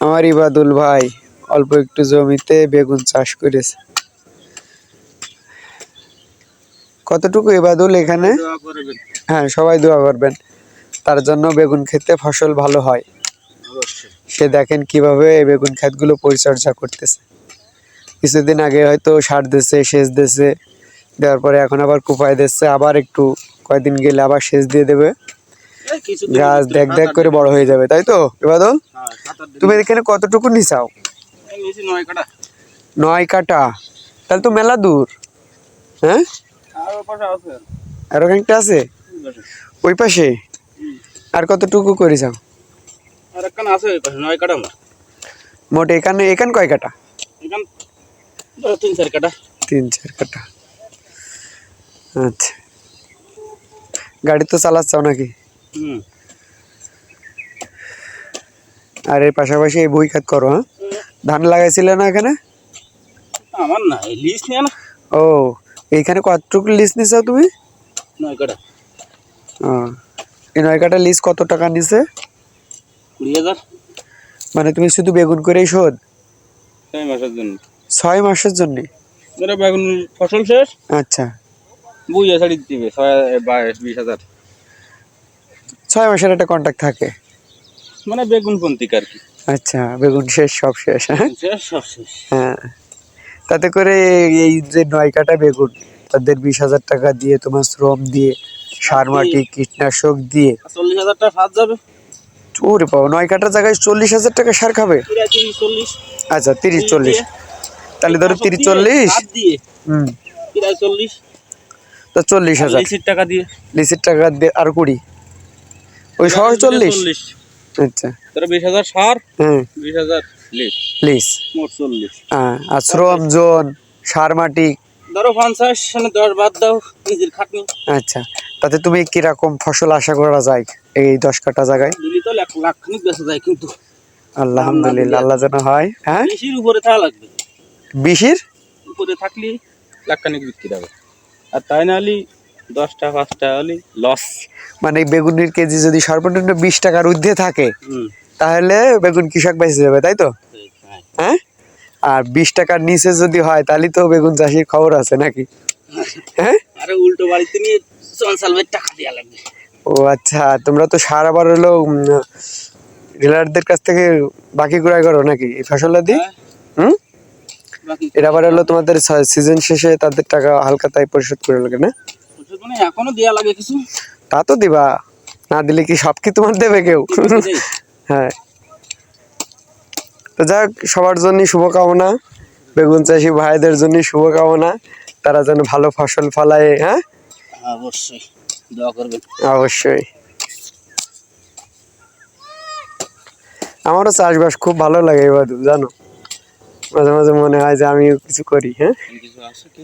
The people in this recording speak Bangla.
আমার ইবাদুল ভাই অল্প একটু জমিতে বেগুন চাষ করেছে। কতটুকু ইবাদুল এখানে? হ্যাঁ, সবাই দোয়া করবেন, তার জন্য বেগুন ক্ষেতে ফসল ভালো হয়। সে দেখেন কিভাবে বেগুন ক্ষেতগুলো পরিচর্যা করতেছে। কিছুদিন আগে হয়তো সার দিচ্ছে, সেচ দিচ্ছে, দেওয়ার পরে এখন আবার কুপায় দিচ্ছে, আবার একটু কয়েকদিন গেলে আবার সেচ দিয়ে দেবে। গাছ দেখ দেখ করে বড় হয়ে যাবে, তাই তো ইবাদুল? তুমি এখানে কতটুকু নিছাও? 9 কাঠা। তাহলে তো মেলা দূর। হ্যাঁ, আরো খানিকটা আছে ওই পাশে। আর কতটুকু করেছাও? মোট এখানে কয় কাঠা? 3-4 কাঠা। 3-4 কাঠা। আচ্ছা, গাড়ি তো চালাচ্ছাও নাকি? আর এর পাশাপাশি এই বই খাত করো? হ্যাঁ, ধান লাগাইছিলে না এখানে? আমার না, লিজ নিয়ে না। ও, এইখানে কতটুকু লিজ নিছাও তুমি? 9 কাঠা। ও, এই 9 কাঠা লিজ কত টাকা নিছে? 20,000। মানে তুমি শুধু বেগুন করেই শোধ? 6 মাসের জন্য। 6 মাসের জন্য? বেগুন ফসল শেষ। আচ্ছা, বুঝে ছাড়ি দিবে 20,000। 6 মাসের একটা কন্ট্রাক্ট থাকে মানে বেগুন পন্থিক আর কি। আচ্ছা, বেগুন শেষ, সব শেষ। হ্যাঁ সব শেষ। হ্যাঁ, তাতে করে এই যে 9 কাঠা বেগুন, তাদের 20,000 টাকা দিয়ে, তোমার শ্রম দিয়ে, সার মাটি কীটনাশক দিয়ে 40,000 টাকা সার যাবে। ওরে বাবা, 9 কাঠার জায়গায় 40,000 টাকা সার খাবে? 30-40। আচ্ছা, 30-40, তাহলে ধরো 30-40। হুম, 40। তো 40,000 লিসির টাকা দিয়ে। লিসির টাকা দিয়ে আর 20, ওই সহ 40। আচ্ছা, 20,000 সার, হ্যাঁ, 20,000 লিস, লিস। মোট 40। হ্যাঁ, আর শ্রম জন, সার মাটি ধরো 50, 10 বাদ দাও নিজের খাটনি। আচ্ছা, তাতে তুমি কিরকম ফসল আশা করা যায় এই 10 কাঠা জায়গায়? দিলি তো 1 লাখ খানিক বেঁচে যায়, কিন্তু আলহামদুলিল্লাহ, আল্লাহ যেন হয়। হ্যাঁ, 20-এর উপরে থাকা লাগবে। 20-এর উপরে থাকলে লাখ খানিক বিক্রি হবে, আর তাই না হলে 10টা 5টা হলে লস। মানে বেগুনের কেজি যদি সর্বনিম্ন 20 টাকার ঊর্ধ্বে থাকে, তাহলে বেগুন কৃষক বেঁচে যাবে, তাই তো? হ্যাঁ, আর 20 টাকার নিচে যদি হয়, তাহলে তো বেগুন চাষির খবর আছে নাকি? হ্যাঁ, আরে উল্টো বাড়িতে নিয়ে চঞ্চালবের টাকা দেওয়া লাগবে। ও আচ্ছা, তোমরা তো সার আবার হলো ডিলারদের কাছ থেকে বাকি ক্রয় করো নাকি এই ফসলের দিক? হুম, এটা আবার হলো তোমাদের সিজন শেষে তাদের টাকা হালকা তাই পরিশোধ করে লাগে না? মানে এখনো দেওয়া লাগে কিছু। তা তো দিবা, না দিলে কি সব কি তোমার দেবে কেউ? হ্যাঁ, তো যাক, সবার জন্য শুভকামনা, বেগুন চাষি ভাইদের জন্য শুভকামনা, তারা যেন ভালো ফসল ফলায়। হ্যাঁ, অবশ্যই দোয়া করবেন। অবশ্যই। আমারও চাষবাস খুব ভালো লাগে, জানো, মাঝে মাঝে মনে হয় যে আমিও কিছু করি। হ্যাঁ, কিছু আছে কি?